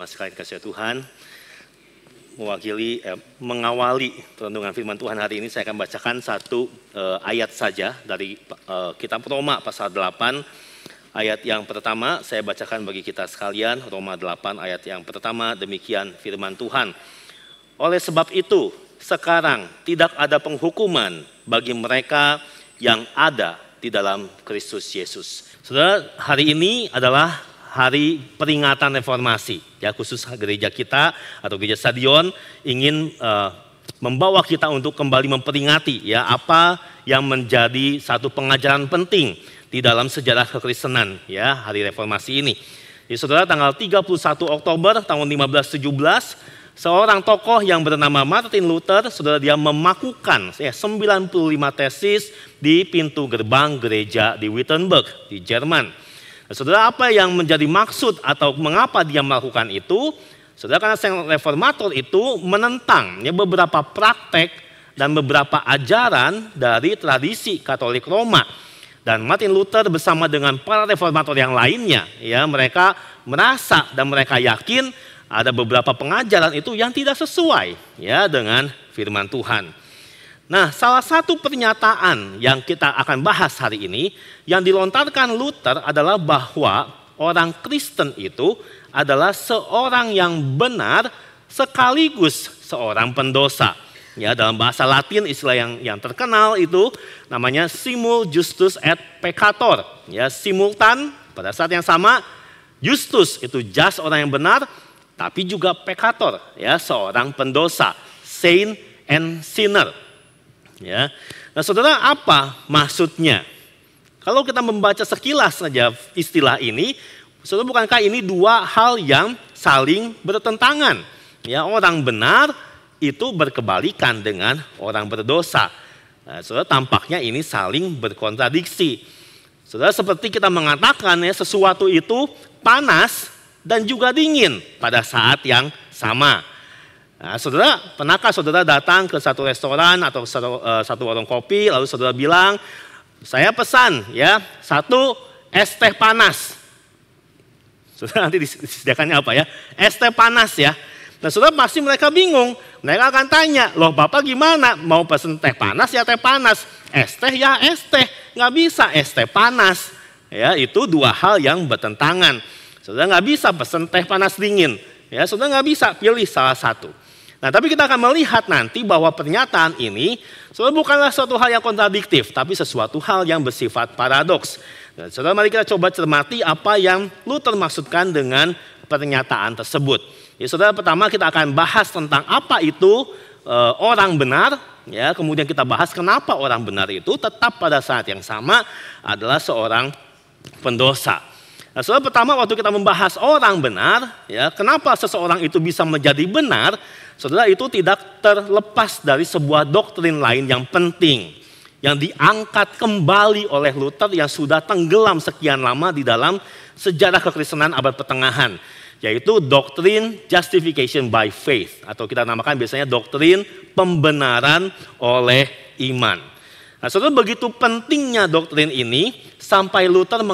Sekalian kasih Tuhan, mengawali renungan firman Tuhan hari ini, saya akan bacakan satu ayat saja dari kitab Roma pasal 8. Ayat yang pertama saya bacakan bagi kita sekalian, Roma 8 ayat yang pertama, demikian firman Tuhan. Oleh sebab itu, sekarang tidak ada penghukuman bagi mereka yang ada di dalam Kristus Yesus. Saudara, hari ini adalah hari peringatan reformasi, ya, khusus gereja kita atau gereja Stadion ingin membawa kita untuk kembali memperingati, ya, apa yang menjadi satu pengajaran penting di dalam sejarah kekristenan, ya, hari reformasi ini. Jadi saudara, tanggal 31 Oktober tahun 1517, seorang tokoh yang bernama Martin Luther, saudara, dia memakukan 95 tesis di pintu gerbang gereja di Wittenberg di Jerman. Saudara, apa yang menjadi maksud atau mengapa dia melakukan itu? Saudara, karena sang reformator itu menentang, ya, beberapa praktek dan beberapa ajaran dari tradisi Katolik Roma. Dan Martin Luther bersama dengan para reformator yang lainnya, ya, mereka merasa dan mereka yakin ada beberapa pengajaran itu yang tidak sesuai, ya, dengan firman Tuhan. Nah, salah satu pernyataan yang kita akan bahas hari ini yang dilontarkan Luther adalah bahwa orang Kristen itu adalah seorang yang benar sekaligus seorang pendosa. Ya, dalam bahasa Latin istilah yang terkenal itu namanya simul justus et peccator. Ya, simultan pada saat yang sama, justus itu just orang yang benar, tapi juga peccator, ya, seorang pendosa, saint and sinner. Ya, nah saudara, apa maksudnya? Kalau kita membaca sekilas saja istilah ini, saudara, bukankah ini dua hal yang saling bertentangan? Ya, orang benar itu berkebalikan dengan orang berdosa. Nah, saudara, tampaknya ini saling berkontradiksi. Saudara, seperti kita mengatakan, ya, sesuatu itu panas dan juga dingin pada saat yang sama. Nah, saudara, pernahkah saudara datang ke satu restoran atau satu warung kopi, lalu saudara bilang, saya pesan, ya, 1 es teh panas. Saudara, nanti disediakannya apa, ya? Es teh panas, ya. Nah, saudara, pasti mereka bingung. Mereka akan tanya, loh Bapak gimana? Mau pesen teh panas ya teh panas, es teh ya es teh, nggak bisa es teh panas. Ya, itu dua hal yang bertentangan. Saudara nggak bisa pesen teh panas dingin. Ya, saudara nggak bisa pilih salah satu. Nah, tapi kita akan melihat nanti bahwa pernyataan ini saudara bukanlah suatu hal yang kontradiktif, tapi sesuatu hal yang bersifat paradoks. Nah, saudara, mari kita coba cermati apa yang Luther maksudkan dengan pernyataan tersebut. Ya, saudara, pertama kita akan bahas tentang apa itu orang benar, ya, kemudian kita bahas kenapa orang benar itu tetap pada saat yang sama adalah seorang pendosa. Nah, saudara, pertama waktu kita membahas orang benar, ya, kenapa seseorang itu bisa menjadi benar, saudara, itu tidak terlepas dari sebuah doktrin lain yang penting, yang diangkat kembali oleh Luther yang sudah tenggelam sekian lama di dalam sejarah kekristenan abad pertengahan, yaitu doktrin justification by faith, atau kita namakan biasanya doktrin pembenaran oleh iman. Nah, saudara, begitu pentingnya doktrin ini sampai Luther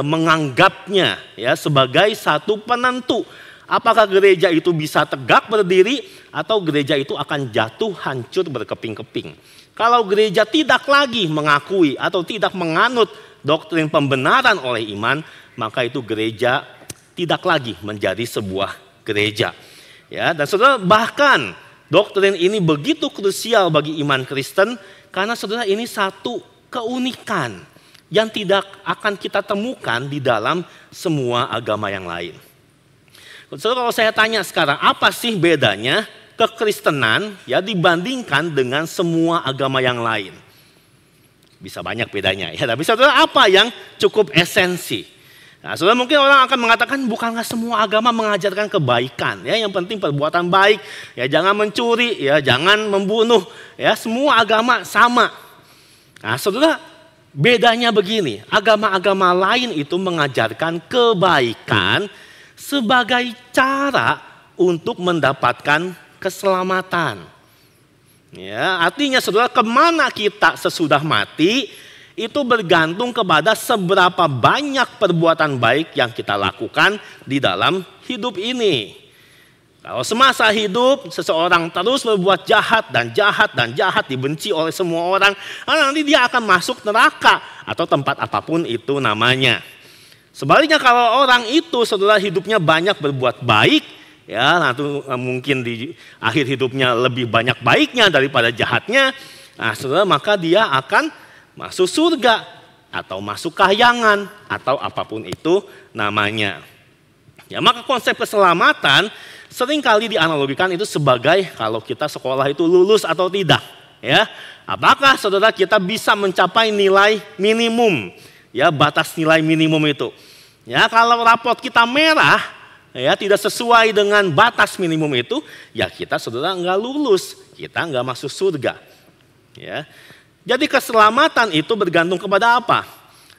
menganggapnya, ya, sebagai satu penentu apakah gereja itu bisa tegak berdiri atau gereja itu akan jatuh hancur berkeping-keping. Kalau gereja tidak lagi mengakui atau tidak menganut doktrin pembenaran oleh iman, maka itu gereja tidak lagi menjadi sebuah gereja. Ya, dan saudara, bahkan doktrin ini begitu krusial bagi iman Kristen karena saudara, ini satu keunikan yang tidak akan kita temukan di dalam semua agama yang lain. Saudara, kalau saya tanya sekarang, apa sih bedanya kekristenan, ya, dibandingkan dengan semua agama yang lain? Bisa banyak bedanya, ya, tapi saudara, apa yang cukup esensi? Nah, saudara, mungkin orang akan mengatakan bukankah semua agama mengajarkan kebaikan, ya, yang penting perbuatan baik, ya, jangan mencuri, ya, jangan membunuh, ya, semua agama sama. Nah, saudara, bedanya begini, agama-agama lain itu mengajarkan kebaikan sebagai cara untuk mendapatkan keselamatan. Ya, artinya saudara, kemana kita sesudah mati itu bergantung kepada seberapa banyak perbuatan baik yang kita lakukan di dalam hidup ini. Kalau semasa hidup seseorang terus berbuat jahat dan jahat dan jahat, dibenci oleh semua orang, nanti dia akan masuk neraka atau tempat apapun itu namanya. Sebaliknya kalau orang itu saudara hidupnya banyak berbuat baik, ya nanti mungkin di akhir hidupnya lebih banyak baiknya daripada jahatnya, nah saudara maka dia akan masuk surga atau masuk kahyangan atau apapun itu namanya. Ya, maka konsep keselamatan seringkali dianalogikan itu sebagai kalau kita sekolah itu lulus atau tidak. Ya, apakah saudara kita bisa mencapai nilai minimum? Ya, batas nilai minimum itu. Ya, kalau raport kita merah, ya tidak sesuai dengan batas minimum itu, ya kita saudara nggak lulus, kita nggak masuk surga. Ya. Jadi keselamatan itu bergantung kepada apa?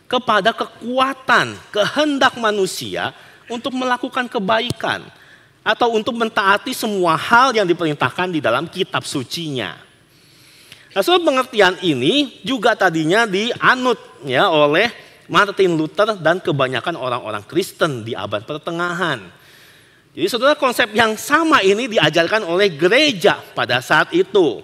Kepada kekuatan, kehendak manusia untuk melakukan kebaikan atau untuk mentaati semua hal yang diperintahkan di dalam kitab sucinya. Nah, soal pengertian ini juga tadinya dianut ya oleh Martin Luther dan kebanyakan orang-orang Kristen di abad pertengahan. Jadi saudara konsep yang sama ini diajarkan oleh gereja pada saat itu.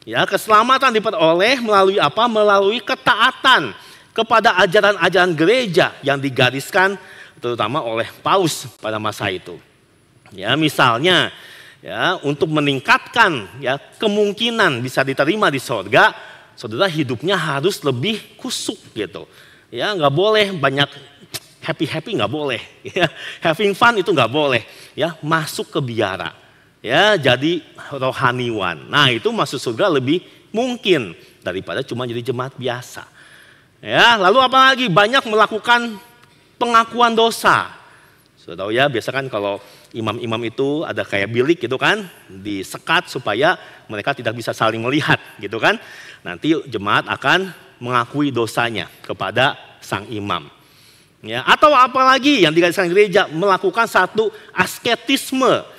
Ya, keselamatan diperoleh melalui apa? Melalui ketaatan kepada ajaran-ajaran gereja yang digariskan terutama oleh Paus pada masa itu. Ya, misalnya ya untuk meningkatkan ya kemungkinan bisa diterima di sorga, saudara hidupnya harus lebih kusuk gitu. Ya, nggak boleh banyak happy nggak boleh. Ya, having fun itu nggak boleh. Ya, masuk ke biara. Ya, jadi rohaniwan. Nah, itu masuk surga lebih mungkin daripada cuma jadi jemaat biasa. Ya, lalu apalagi banyak melakukan pengakuan dosa. Sudah tahu ya, biasa kan kalau imam-imam itu ada kayak bilik gitu kan, disekat supaya mereka tidak bisa saling melihat gitu kan. Nanti jemaat akan mengakui dosanya kepada sang imam. Ya, atau apalagi yang digariskan gereja melakukan satu asketisme.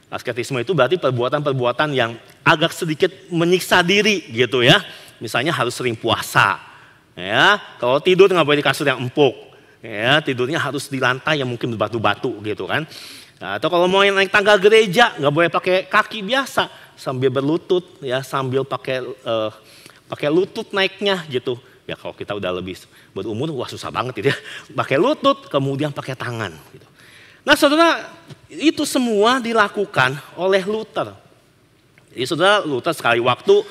Asketisme itu berarti perbuatan-perbuatan yang agak sedikit menyiksa diri gitu ya. Misalnya harus sering puasa. Ya, kalau tidur nggak boleh di kasur yang empuk. Ya, tidurnya harus di lantai yang mungkin berbatu-batu gitu kan. Nah, atau kalau mau naik tangga gereja nggak boleh pakai kaki biasa, sambil berlutut ya, sambil pakai lutut naiknya gitu. Ya kalau kita udah lebih berumur, wah susah banget gitu ya. Pakai lutut, kemudian pakai tangan gitu. Nah saudara, itu semua dilakukan oleh Luther. Jadi saudara, Luther sekali waktu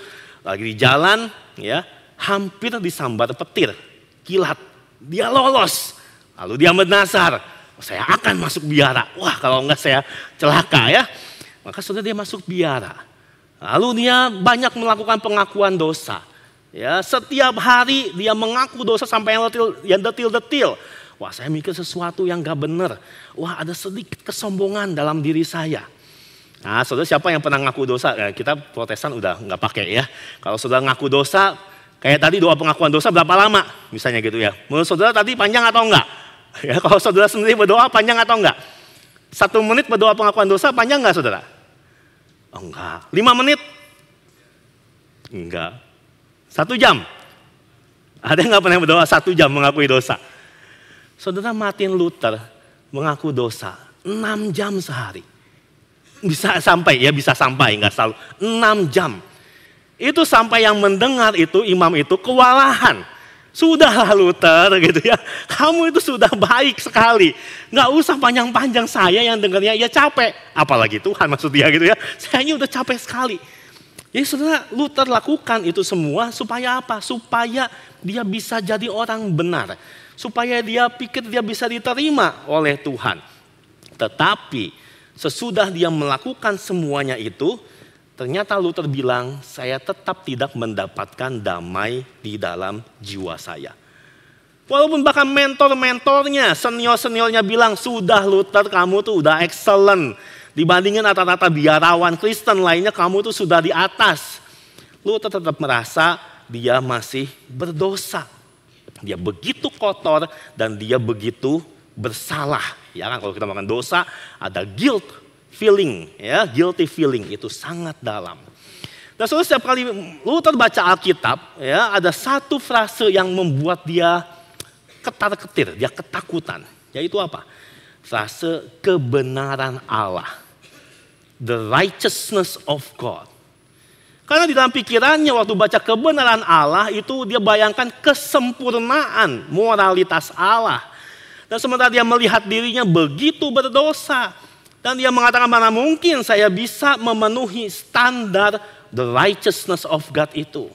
lagi di jalan, ya hampir disambar petir, kilat. Dia lolos, lalu dia bernazar, saya akan masuk biara. Wah kalau enggak saya celaka ya. Maka saudara dia masuk biara. Lalu dia banyak melakukan pengakuan dosa. Ya, setiap hari dia mengaku dosa sampai yang detil-detil. Wah saya mikir sesuatu yang gak benar. Wah ada sedikit kesombongan dalam diri saya. Nah saudara siapa yang pernah ngaku dosa? Kita Protestan udah gak pakai ya. Kalau saudara ngaku dosa, kayak tadi doa pengakuan dosa berapa lama? Misalnya gitu ya. Menurut saudara tadi panjang atau enggak? Ya, kalau saudara sendiri berdoa panjang atau enggak? 1 menit berdoa pengakuan dosa panjang enggak saudara? Oh, enggak. 5 menit? Enggak. 1 jam? Ada yang gak pernah berdoa 1 jam mengakui dosa? Saudara Martin Luther mengaku dosa 6 jam sehari. Bisa sampai, enggak selalu. 6 jam. Itu sampai yang mendengar itu, imam itu kewalahan. Sudahlah Luther gitu ya, kamu itu sudah baik sekali. Nggak usah panjang-panjang, saya yang dengarnya ya capek. Apalagi Tuhan maksud dia gitu ya, saya ini udah capek sekali. Jadi saudara, Luther lakukan itu semua supaya apa? Supaya dia bisa jadi orang benar. Supaya dia pikir dia bisa diterima oleh Tuhan. Tetapi sesudah dia melakukan semuanya itu, ternyata Luther bilang, saya tetap tidak mendapatkan damai di dalam jiwa saya. Walaupun bahkan mentor-mentornya, senior-seniornya bilang, sudah Luther kamu tuh udah excellent. Dibandingin rata-rata biarawan Kristen lainnya, kamu tuh sudah di atas. Luther tetap merasa dia masih berdosa. Dia begitu kotor dan dia begitu bersalah. Ya kan kalau kita makan dosa, ada guilt feeling, ya, guilty feeling itu sangat dalam. Dan saudara, setiap kali Luther baca Alkitab, ya, ada satu frase yang membuat dia ketar-ketir, dia ketakutan. Yaitu apa? Frase kebenaran Allah. The righteousness of God. Karena di dalam pikirannya waktu baca kebenaran Allah itu dia bayangkan kesempurnaan moralitas Allah. Dan sementara dia melihat dirinya begitu berdosa. Dan dia mengatakan mana mungkin saya bisa memenuhi standar the righteousness of God itu.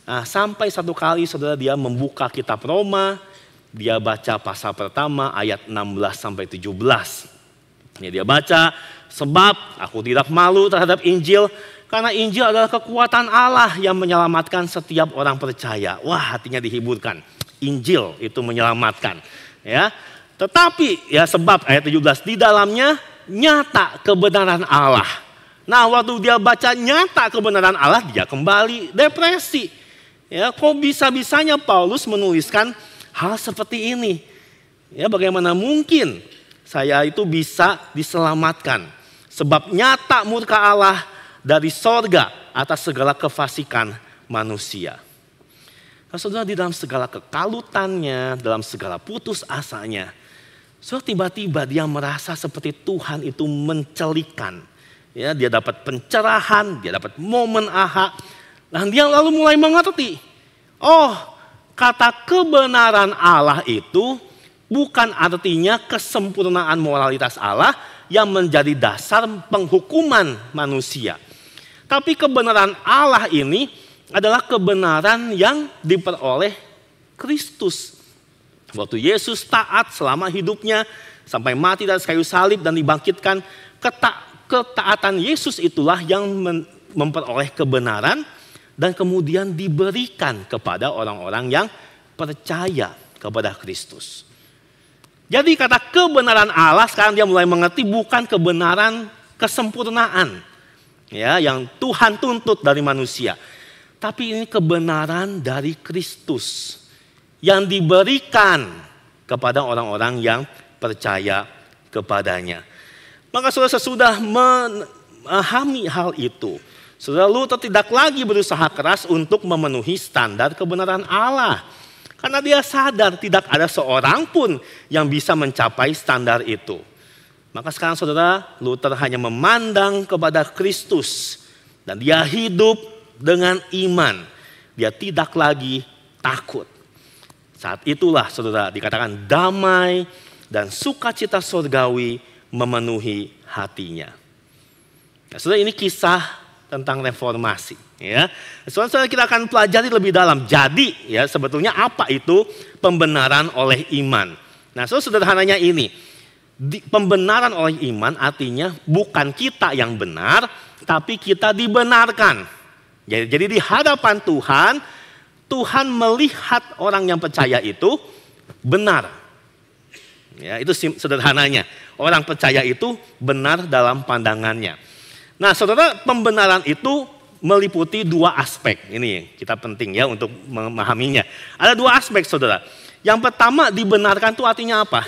Nah, sampai satu kali saudara dia membuka kitab Roma. Dia baca pasal pertama ayat 16 sampai 17. Ini dia baca, sebab aku tidak malu terhadap Injil, karena Injil adalah kekuatan Allah yang menyelamatkan setiap orang percaya. Wah, hatinya dihiburkan. Injil itu menyelamatkan. Ya, tetapi ya sebab ayat 17 di dalamnya nyata kebenaran Allah. Nah, waktu dia baca nyata kebenaran Allah, dia kembali depresi. Ya, kok bisa-bisanya Paulus menuliskan hal seperti ini? Ya, bagaimana mungkin saya itu bisa diselamatkan? Sebab nyata murka Allah dari sorga atas segala kefasikan manusia. Nah, saudara, di dalam segala kekalutannya, dalam segala putus asanya, saudara, tiba-tiba dia merasa seperti Tuhan itu mencelikan. Ya, dia dapat pencerahan, dia dapat momen aha. Dan dia lalu mulai mengerti. Oh, kata kebenaran Allah itu bukan artinya kesempurnaan moralitas Allah yang menjadi dasar penghukuman manusia. Tapi kebenaran Allah ini adalah kebenaran yang diperoleh Kristus. Waktu Yesus taat selama hidupnya sampai mati di atas kayu salib dan dibangkitkan, ketaatan Yesus itulah yang memperoleh kebenaran dan kemudian diberikan kepada orang-orang yang percaya kepada Kristus. Jadi kata kebenaran Allah sekarang dia mulai mengerti bukan kebenaran kesempurnaan, ya, yang Tuhan tuntut dari manusia. Tapi ini kebenaran dari Kristus yang diberikan kepada orang-orang yang percaya kepadanya. Maka saudara, sesudah memahami hal itu, saudara, Luther tidak lagi berusaha keras untuk memenuhi standar kebenaran Allah. Karena dia sadar tidak ada seorang pun yang bisa mencapai standar itu. Maka sekarang saudara, Luther hanya memandang kepada Kristus. Dan dia hidup dengan iman. Dia tidak lagi takut. Saat itulah saudara dikatakan damai dan sukacita surgawi memenuhi hatinya. Nah, saudara, ini kisah tentang reformasi. Ya, saudara, kita akan pelajari lebih dalam. Jadi, ya, sebetulnya apa itu pembenaran oleh iman? Nah, sederhananya ini, pembenaran oleh iman artinya bukan kita yang benar, tapi kita dibenarkan. Jadi di hadapan Tuhan, Tuhan melihat orang yang percaya itu benar. Ya, itu sederhananya. Orang percaya itu benar dalam pandangannya. Nah, saudara, pembenaran itu meliputi dua aspek. Ini kita penting ya untuk memahaminya. Ada dua aspek, saudara. Yang pertama, dibenarkan itu artinya apa?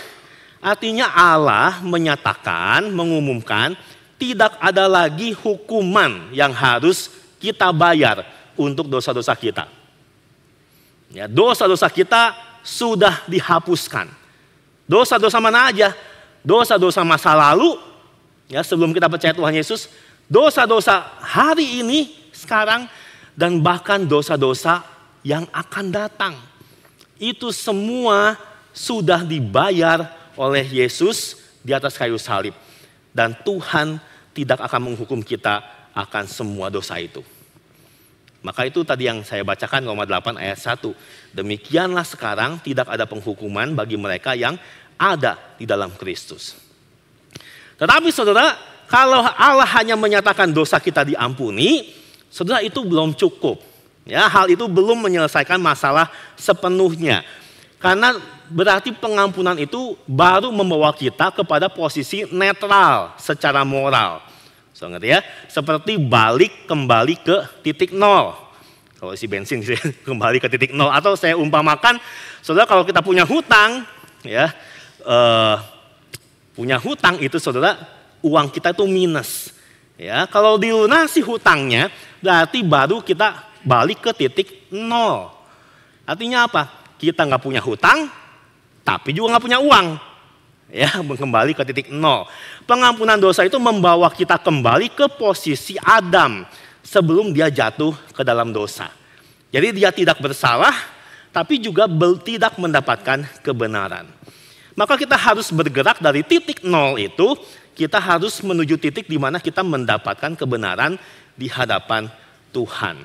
Artinya Allah menyatakan, mengumumkan tidak ada lagi hukuman yang harus kita bayar untuk dosa-dosa kita. Ya, dosa-dosa kita sudah dihapuskan. Dosa-dosa mana aja? Dosa-dosa masa lalu, ya, sebelum kita percaya Tuhan Yesus, dosa-dosa hari ini, sekarang, dan bahkan dosa-dosa yang akan datang. Itu semua sudah dibayar oleh Yesus di atas kayu salib. Dan Tuhan tidak akan menghukum kita akan semua dosa itu. Maka itu tadi yang saya bacakan Roma 8 ayat 1. Demikianlah sekarang tidak ada penghukuman bagi mereka yang ada di dalam Kristus. Tetapi saudara, kalau Allah hanya menyatakan dosa kita diampuni, saudara, itu belum cukup. Ya, hal itu belum menyelesaikan masalah sepenuhnya. Karena berarti pengampunan itu baru membawa kita kepada posisi netral secara moral. So, ngerti ya? Seperti balik kembali ke titik nol. Kalau isi bensin kembali ke titik nol. Atau saya umpamakan, saudara, kalau kita punya hutang, ya, punya hutang itu saudara, uang kita itu minus. Ya, kalau dilunasi hutangnya, berarti baru kita balik ke titik nol. Artinya apa? Kita nggak punya hutang, tapi juga nggak punya uang. Ya, kembali ke titik nol. Pengampunan dosa itu membawa kita kembali ke posisi Adam sebelum dia jatuh ke dalam dosa. Jadi dia tidak bersalah, tapi juga tidak mendapatkan kebenaran. Maka kita harus bergerak dari titik nol itu, kita harus menuju titik di mana kita mendapatkan kebenaran di hadapan Tuhan.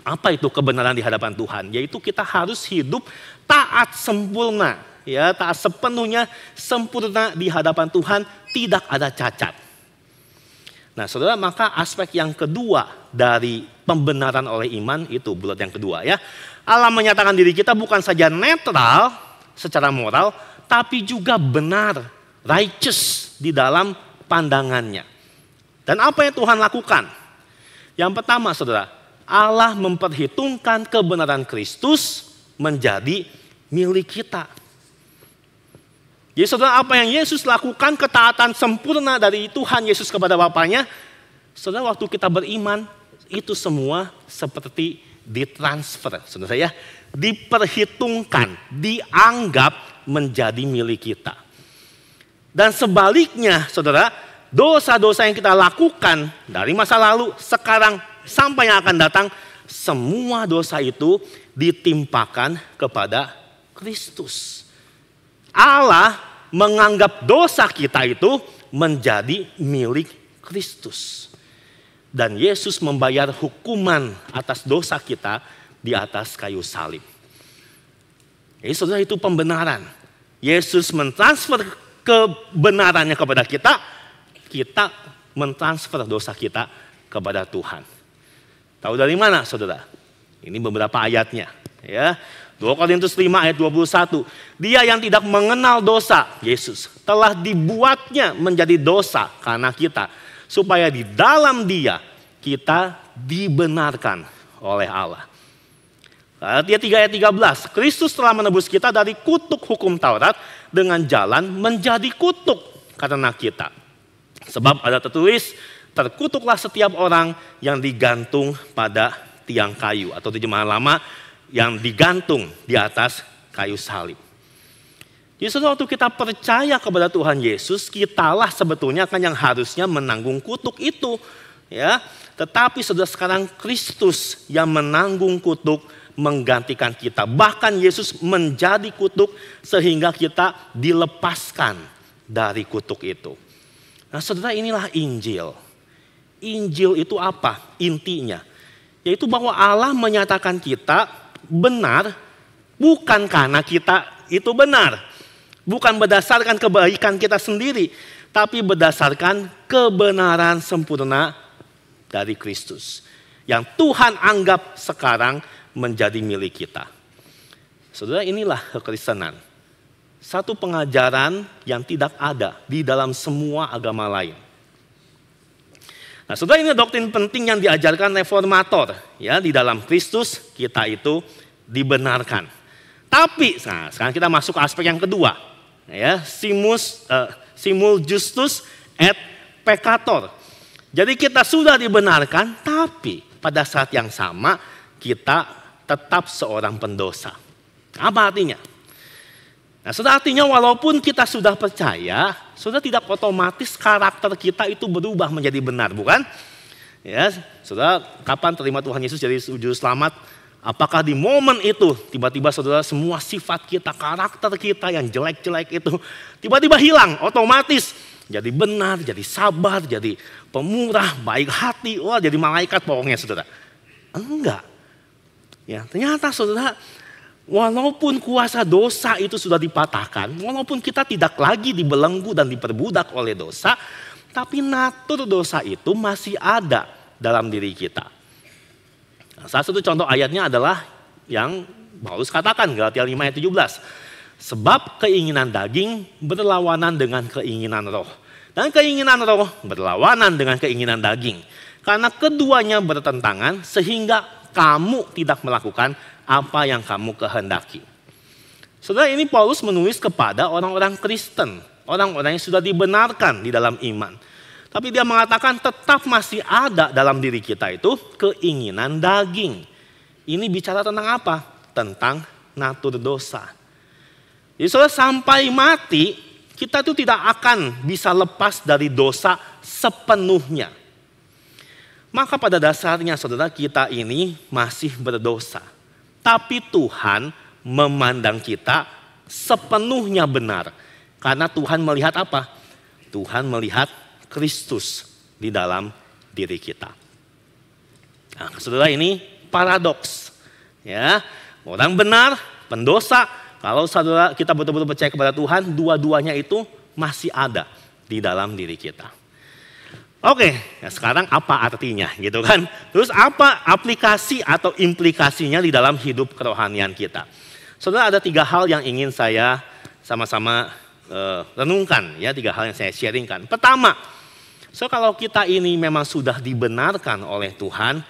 Apa itu kebenaran di hadapan Tuhan? Yaitu kita harus hidup taat sempurna, ya, taat sepenuhnya sempurna di hadapan Tuhan, tidak ada cacat. Nah, saudara, maka aspek yang kedua dari pembenaran oleh iman itu bulat yang kedua, ya. Allah menyatakan diri kita bukan saja netral secara moral, tapi juga benar, righteous di dalam pandangannya. Dan apa yang Tuhan lakukan? Yang pertama, saudara, Allah memperhitungkan kebenaran Kristus menjadi milik kita. Jadi saudara, apa yang Yesus lakukan, ketaatan sempurna dari Tuhan Yesus kepada Bapaknya, saudara, waktu kita beriman, itu semua seperti ditransfer, saudara ya, diperhitungkan, dianggap menjadi milik kita. Dan sebaliknya, saudara, dosa-dosa yang kita lakukan dari masa lalu, sekarang, sampai yang akan datang, semua dosa itu ditimpakan kepada Kristus. Allah menganggap dosa kita itu menjadi milik Kristus. Dan Yesus membayar hukuman atas dosa kita di atas kayu salib. Jadi saudara, itu pembenaran. Yesus mentransfer kebenarannya kepada kita, kita mentransfer dosa kita kepada Tuhan. Tahu dari mana, saudara? Ini beberapa ayatnya, ya. 2 Korintus 5 ayat 21. Dia yang tidak mengenal dosa, Yesus, telah dibuatnya menjadi dosa karena kita, supaya di dalam Dia kita dibenarkan oleh Allah. Galatia 3 ayat 13. Kristus telah menebus kita dari kutuk hukum Taurat dengan jalan menjadi kutuk karena kita. Sebab ada tertulis, terkutuklah setiap orang yang digantung pada tiang kayu, atau terjemahan lama, yang digantung di atas kayu salib. Jadi waktu kita percaya kepada Tuhan Yesus, kitalah sebetulnya kan yang harusnya menanggung kutuk itu, ya. Tetapi sudah sekarang Kristus yang menanggung kutuk, menggantikan kita. Bahkan Yesus menjadi kutuk sehingga kita dilepaskan dari kutuk itu. Nah, saudara, inilah Injil. Injil itu apa? Intinya yaitu bahwa Allah menyatakan kita benar bukan karena kita itu benar, bukan berdasarkan kebaikan kita sendiri, tapi berdasarkan kebenaran sempurna dari Kristus yang Tuhan anggap sekarang menjadi milik kita. Saudara, inilah kekristenan, satu pengajaran yang tidak ada di dalam semua agama lain. Nah, saudara, ini doktrin penting yang diajarkan reformator, ya. Di dalam Kristus kita itu dibenarkan. Tapi sekarang kita masuk ke aspek yang kedua, ya, simul justus et peccator. Jadi kita sudah dibenarkan, tapi pada saat yang sama kita tetap seorang pendosa. Apa artinya? Nah, saudara, artinya walaupun kita sudah percaya, saudara, tidak otomatis karakter kita itu berubah menjadi benar, bukan? Ya, saudara, kapan terima Tuhan Yesus jadi juru selamat? Apakah di momen itu tiba-tiba saudara semua sifat kita, karakter kita yang jelek-jelek itu tiba-tiba hilang otomatis? Jadi benar, jadi sabar, jadi pemurah, baik hati, wah jadi malaikat pokoknya, saudara. Enggak. Ya, ternyata saudara, walaupun kuasa dosa itu sudah dipatahkan, walaupun kita tidak lagi dibelenggu dan diperbudak oleh dosa, tapi natur dosa itu masih ada dalam diri kita. Nah, salah satu contoh ayatnya adalah yang Paulus katakan, Galatia 5 ayat 17. Sebab keinginan daging berlawanan dengan keinginan roh. Dan keinginan roh berlawanan dengan keinginan daging. Karena keduanya bertentangan sehingga kamu tidak melakukan apa yang kamu kehendaki. Saudara, ini Paulus menulis kepada orang-orang Kristen, orang-orang yang sudah dibenarkan di dalam iman. Tapi dia mengatakan tetap masih ada dalam diri kita itu keinginan daging. Ini bicara tentang apa? Tentang natur dosa. Jadi saudara, sampai mati kita itu tidak akan bisa lepas dari dosa sepenuhnya. Maka pada dasarnya saudara, kita ini masih berdosa. Tapi Tuhan memandang kita sepenuhnya benar. Karena Tuhan melihat apa? Tuhan melihat Kristus di dalam diri kita. Nah, saudara, ini paradoks. Ya, orang benar, pendosa. Kalau saudara kita betul-betul percaya kepada Tuhan, dua-duanya itu masih ada di dalam diri kita. Oke, ya sekarang apa artinya gitu kan? Terus apa aplikasi atau implikasinya di dalam hidup kerohanian kita? Saudara, ada 3 hal yang ingin saya sama-sama renungkan, ya, 3 hal yang saya sharingkan. Pertama, kalau kita ini memang sudah dibenarkan oleh Tuhan,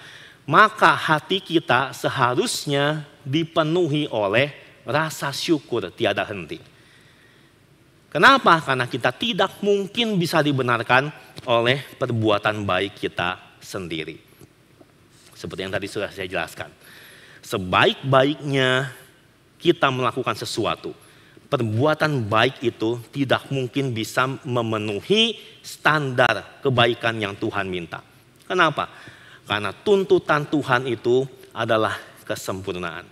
maka hati kita seharusnya dipenuhi oleh rasa syukur tiada henti. Kenapa? Karena kita tidak mungkin bisa dibenarkan oleh perbuatan baik kita sendiri. Seperti yang tadi sudah saya jelaskan. Sebaik-baiknya kita melakukan sesuatu, perbuatan baik itu tidak mungkin bisa memenuhi standar kebaikan yang Tuhan minta. Kenapa? Karena tuntutan Tuhan itu adalah kesempurnaan.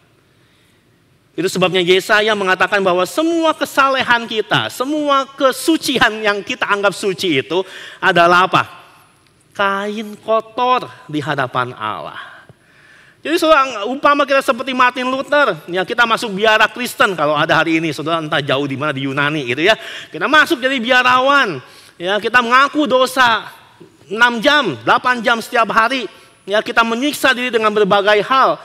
Itu sebabnya Yesaya mengatakan bahwa semua kesalehan kita, semua kesucian yang kita anggap suci itu adalah apa? Kain kotor di hadapan Allah. Jadi saudara, umpama kita seperti Martin Luther, ya kita masuk biara Kristen kalau ada hari ini, saudara, entah jauh di mana di Yunani gitu ya. Kita masuk jadi biarawan, ya kita mengaku dosa 6 jam, 8 jam setiap hari, ya kita menyiksa diri dengan berbagai hal.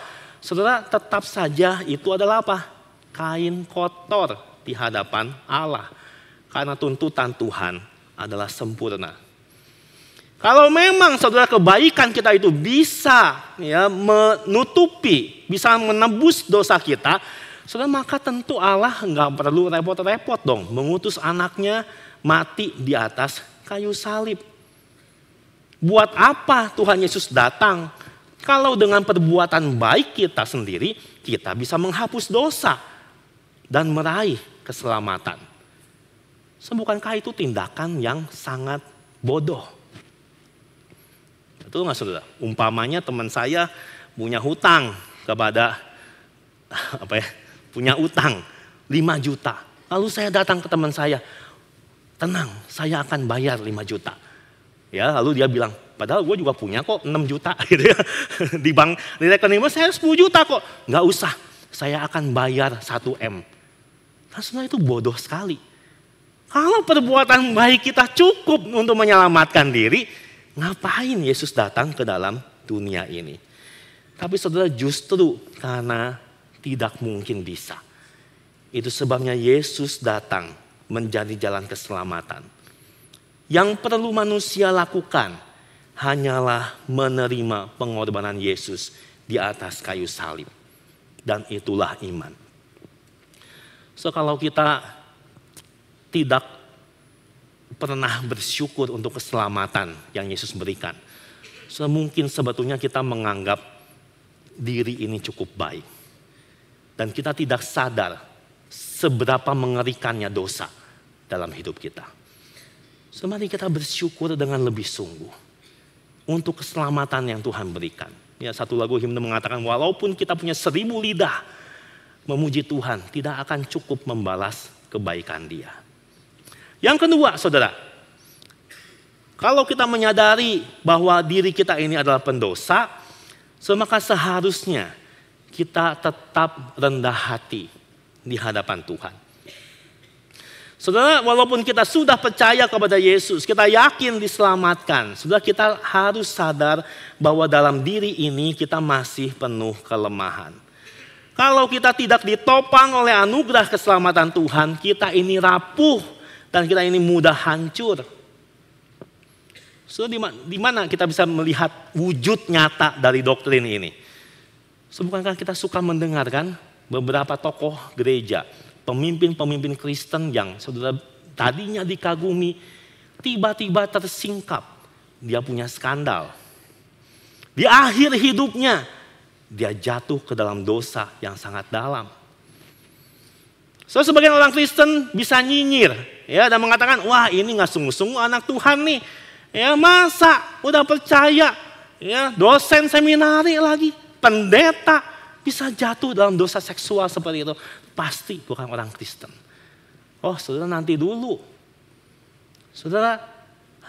Saudara, tetap saja itu adalah apa? Kain kotor di hadapan Allah. Karena tuntutan Tuhan adalah sempurna. Kalau memang saudara kebaikan kita itu bisa ya menutupi, bisa menebus dosa kita, saudara, maka tentu Allah nggak perlu repot-repot dong mengutus anaknya mati di atas kayu salib. Buat apa Tuhan Yesus datang? Kalau dengan perbuatan baik kita sendiri, kita bisa menghapus dosa dan meraih keselamatan. Bukankah itu tindakan yang sangat bodoh? Betul nggak saudara? Umpamanya teman saya punya hutang kepada punya utang 5 juta. Lalu saya datang ke teman saya, tenang, saya akan bayar 5 juta. Ya, lalu dia bilang, padahal gue juga punya kok 6 juta gitu ya. Di bank, di rekening saya 10 juta kok. Nggak usah, saya akan bayar 1 M. Nah, sebenarnya itu bodoh sekali. Kalau perbuatan baik kita cukup untuk menyelamatkan diri, ngapain Yesus datang ke dalam dunia ini? Tapi saudara, justru karena tidak mungkin bisa. Itu sebabnya Yesus datang menjadi jalan keselamatan. Yang perlu manusia lakukan hanyalah menerima pengorbanan Yesus di atas kayu salib. Dan itulah iman. Kalau kita tidak pernah bersyukur untuk keselamatan yang Yesus berikan, mungkin sebetulnya kita menganggap diri ini cukup baik. Dan kita tidak sadar seberapa mengerikannya dosa dalam hidup kita. Mari kita bersyukur dengan lebih sungguh untuk keselamatan yang Tuhan berikan. Ya, satu lagu himne mengatakan, walaupun kita punya 1000 lidah memuji Tuhan, tidak akan cukup membalas kebaikan Dia. Yang kedua, saudara, kalau kita menyadari bahwa diri kita ini adalah pendosa, maka seharusnya kita tetap rendah hati di hadapan Tuhan. Saudara, walaupun kita sudah percaya kepada Yesus, kita yakin diselamatkan, saudara, kita harus sadar bahwa dalam diri ini kita masih penuh kelemahan. Kalau kita tidak ditopang oleh anugerah keselamatan Tuhan, kita ini rapuh dan kita ini mudah hancur. Saudara, di mana kita bisa melihat wujud nyata dari doktrin ini? Bukankah kita suka mendengarkan beberapa tokoh gereja, pemimpin-pemimpin Kristen yang saudara tadinya dikagumi, tiba-tiba tersingkap dia punya skandal. Di akhir hidupnya, dia jatuh ke dalam dosa yang sangat dalam. So, sebagian orang Kristen bisa nyinyir ya, dan mengatakan, wah ini gak sungguh-sungguh anak Tuhan nih. Ya, masa udah percaya, ya, dosen seminari lagi, pendeta bisa jatuh dalam dosa seksual seperti itu. Pasti bukan orang Kristen. Oh saudara, nanti dulu. Saudara,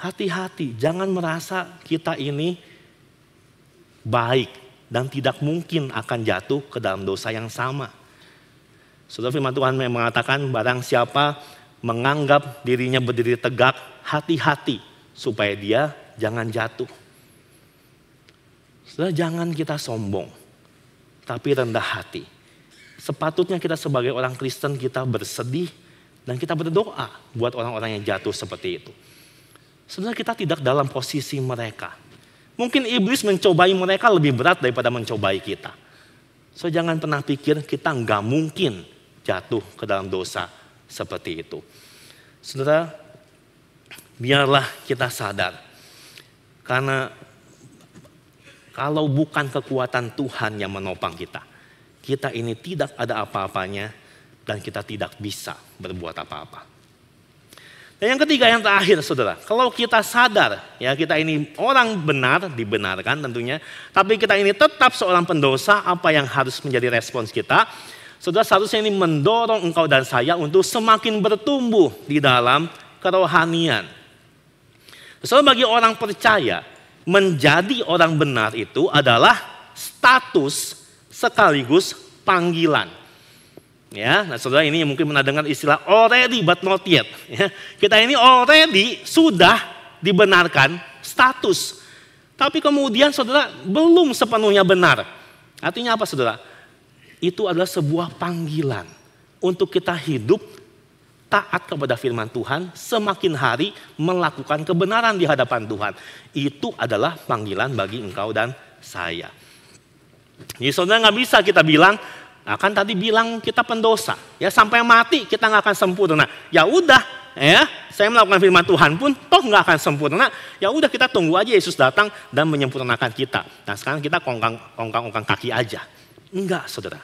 hati-hati, jangan merasa kita ini baik dan tidak mungkin akan jatuh ke dalam dosa yang sama. Saudara, firman Tuhan mengatakan barang siapa menganggap dirinya berdiri tegak, hati-hati supaya dia jangan jatuh. Saudara, jangan kita sombong, tapi rendah hati. Sepatutnya kita sebagai orang Kristen kita bersedih dan kita berdoa buat orang-orang yang jatuh seperti itu. Saudara, kita tidak dalam posisi mereka. Mungkin iblis mencobai mereka lebih berat daripada mencobai kita. So, jangan pernah pikir kita nggak mungkin jatuh ke dalam dosa seperti itu. Saudara, biarlah kita sadar. Karena kalau bukan kekuatan Tuhan yang menopang kita, kita ini tidak ada apa-apanya dan kita tidak bisa berbuat apa-apa. Dan yang ketiga, yang terakhir saudara, kalau kita sadar ya kita ini orang benar, dibenarkan tentunya, tapi kita ini tetap seorang pendosa, apa yang harus menjadi respons kita? Saudara, seharusnya ini mendorong engkau dan saya untuk semakin bertumbuh di dalam kerohanian. Saudara, bagi orang percaya, menjadi orang benar itu adalah status sekaligus panggilan. Ya, nah saudara, ini mungkin pernah dengar istilah already but not yet. Ya, kita ini already sudah dibenarkan status, tapi kemudian saudara belum sepenuhnya benar. Artinya apa saudara? Itu adalah sebuah panggilan untuk kita hidup taat kepada firman Tuhan, semakin hari melakukan kebenaran di hadapan Tuhan. Itu adalah panggilan bagi engkau dan saya. Jadi saudara, nggak bisa kita bilang, akan tadi bilang kita pendosa, ya sampai mati kita nggak akan sempurna. Ya udah, ya saya melakukan firman Tuhan pun toh nggak akan sempurna. Ya udah, kita tunggu aja Yesus datang dan menyempurnakan kita. Nah sekarang kita ongkang kaki aja. Enggak saudara,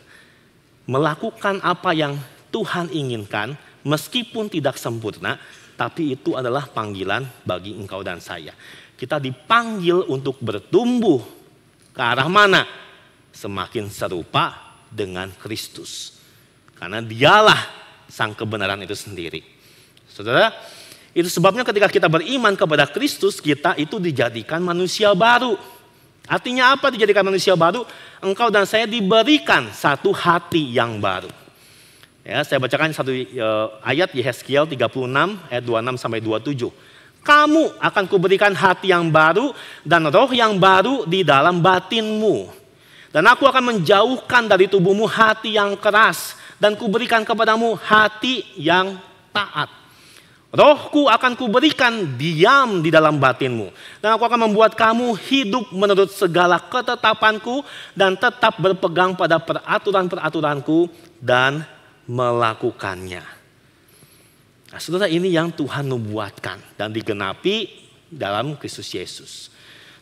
melakukan apa yang Tuhan inginkan meskipun tidak sempurna, tapi itu adalah panggilan bagi engkau dan saya. Kita dipanggil untuk bertumbuh ke arah mana? Semakin serupa dengan Kristus. Karena dialah sang kebenaran itu sendiri. Saudara, itu sebabnya ketika kita beriman kepada Kristus, kita itu dijadikan manusia baru. Artinya apa dijadikan manusia baru? Engkau dan saya diberikan satu hati yang baru. Ya, saya bacakan satu ayat Yehezkiel 36 ayat 26 sampai 27. Kamu akan kuberikan hati yang baru dan roh yang baru di dalam batinmu. Dan aku akan menjauhkan dari tubuhmu hati yang keras dan kuberikan kepadamu hati yang taat. Rohku akan kuberikan diam di dalam batinmu. Dan aku akan membuat kamu hidup menurut segala ketetapanku dan tetap berpegang pada peraturan-peraturanku dan melakukannya. Nah, saudara, ini yang Tuhan nubuatkan dan digenapi dalam Kristus Yesus.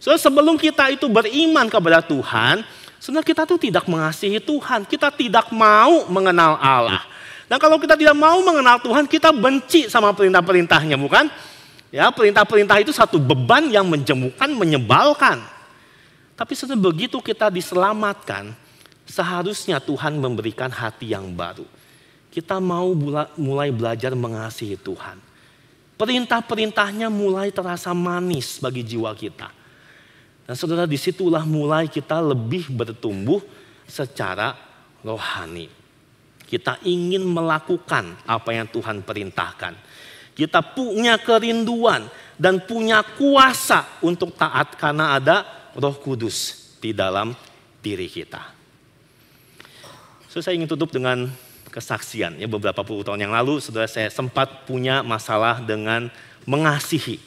Saudara, sebelum kita itu beriman kepada Tuhan, sebenarnya kita tuh tidak mengasihi Tuhan, kita tidak mau mengenal Allah. Dan kalau kita tidak mau mengenal Tuhan, kita benci sama perintah-perintahnya, bukan? Ya, perintah-perintah itu satu beban yang menjemukan, menyebalkan. Tapi setelah begitu kita diselamatkan, seharusnya Tuhan memberikan hati yang baru. Kita mau mulai belajar mengasihi Tuhan. Perintah-perintahnya mulai terasa manis bagi jiwa kita. Dan saudara, disitulah mulai kita lebih bertumbuh secara rohani. Kita ingin melakukan apa yang Tuhan perintahkan. Kita punya kerinduan dan punya kuasa untuk taat karena ada Roh Kudus di dalam diri kita. So, saya ingin tutup dengan kesaksian. Ya, beberapa puluh tahun yang lalu, saudara, saya sempat punya masalah dengan mengasihi.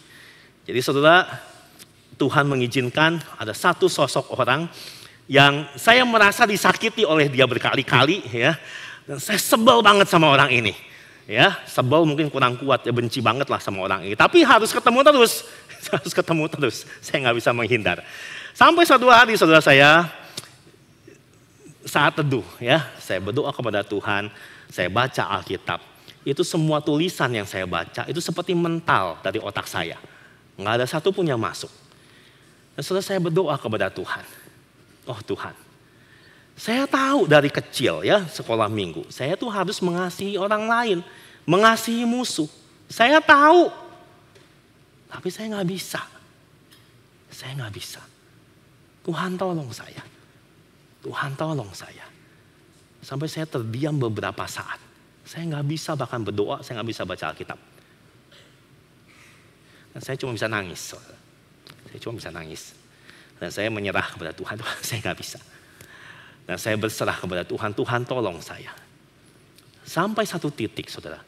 Jadi saudara, Tuhan mengizinkan ada satu sosok orang yang saya merasa disakiti oleh dia berkali-kali, ya. Dan saya sebel banget sama orang ini. Ya, sebel mungkin kurang kuat, ya benci banget lah sama orang ini. Tapi harus ketemu terus, harus ketemu terus. Saya nggak bisa menghindar. Sampai suatu hari saudara saya saat teduh ya, saya berdoa kepada Tuhan, saya baca Alkitab. Itu semua tulisan yang saya baca itu seperti mental dari otak saya. Nggak ada satupun yang masuk. Dan setelah saya berdoa kepada Tuhan, oh Tuhan, saya tahu dari kecil ya sekolah minggu, saya tuh harus mengasihi orang lain, mengasihi musuh. Saya tahu, tapi saya nggak bisa. Saya nggak bisa. Tuhan tolong saya. Tuhan tolong saya. Sampai saya terdiam beberapa saat. Saya nggak bisa bahkan berdoa, saya nggak bisa baca Alkitab. Dan saya cuma bisa nangis. Saya cuma bisa nangis. Dan saya menyerah kepada Tuhan, saya nggak bisa. Dan saya berserah kepada Tuhan, Tuhan tolong saya. Sampai satu titik saudara.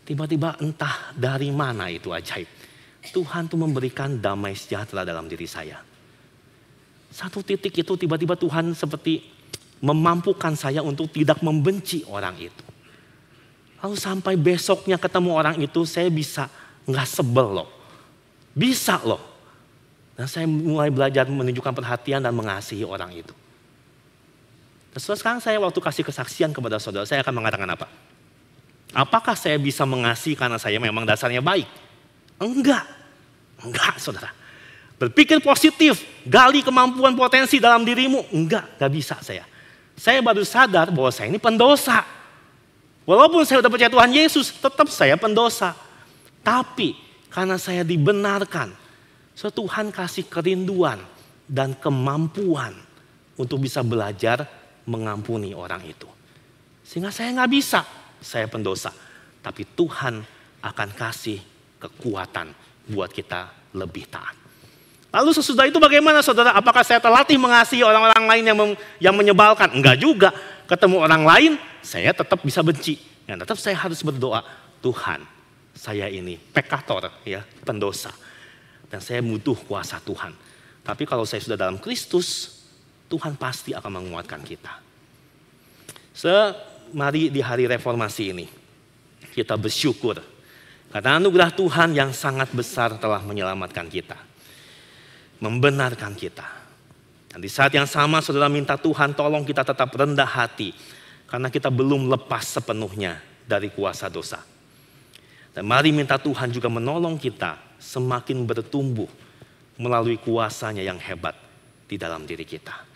Tiba-tiba entah dari mana itu ajaib. Tuhan tuh memberikan damai sejahtera dalam diri saya. Satu titik itu tiba-tiba Tuhan seperti memampukan saya untuk tidak membenci orang itu. Lalu sampai besoknya ketemu orang itu saya bisa nggak sebel loh. Bisa loh. Dan saya mulai belajar menunjukkan perhatian dan mengasihi orang itu. Terus sekarang saya waktu kasih kesaksian kepada saudara, saya akan mengatakan apa? Apakah saya bisa mengasihi karena saya memang dasarnya baik? Enggak. Enggak saudara. Berpikir positif, gali kemampuan potensi dalam dirimu. Enggak bisa saya. Saya baru sadar bahwa saya ini pendosa. Walaupun saya sudah percaya Tuhan Yesus, tetap saya pendosa. Tapi karena saya dibenarkan, so Tuhan kasih kerinduan dan kemampuan untuk bisa belajar mengampuni orang itu. Sehingga saya nggak bisa, saya pendosa. Tapi Tuhan akan kasih kekuatan buat kita lebih taat. Lalu sesudah itu bagaimana saudara? Apakah saya terlatih mengasihi orang-orang lain yang menyebalkan? Enggak juga. Ketemu orang lain, saya tetap bisa benci. Dan tetap saya harus berdoa, Tuhan, saya ini pekator, ya, pendosa. Dan saya butuh kuasa Tuhan. Tapi kalau saya sudah dalam Kristus, Tuhan pasti akan menguatkan kita. Mari di hari reformasi ini, kita bersyukur. Karena anugerah Tuhan yang sangat besar telah menyelamatkan kita. Membenarkan kita. Dan di saat yang sama saudara minta Tuhan tolong kita tetap rendah hati. Karena kita belum lepas sepenuhnya dari kuasa dosa. Dan mari minta Tuhan juga menolong kita semakin bertumbuh melalui kuasanya yang hebat di dalam diri kita.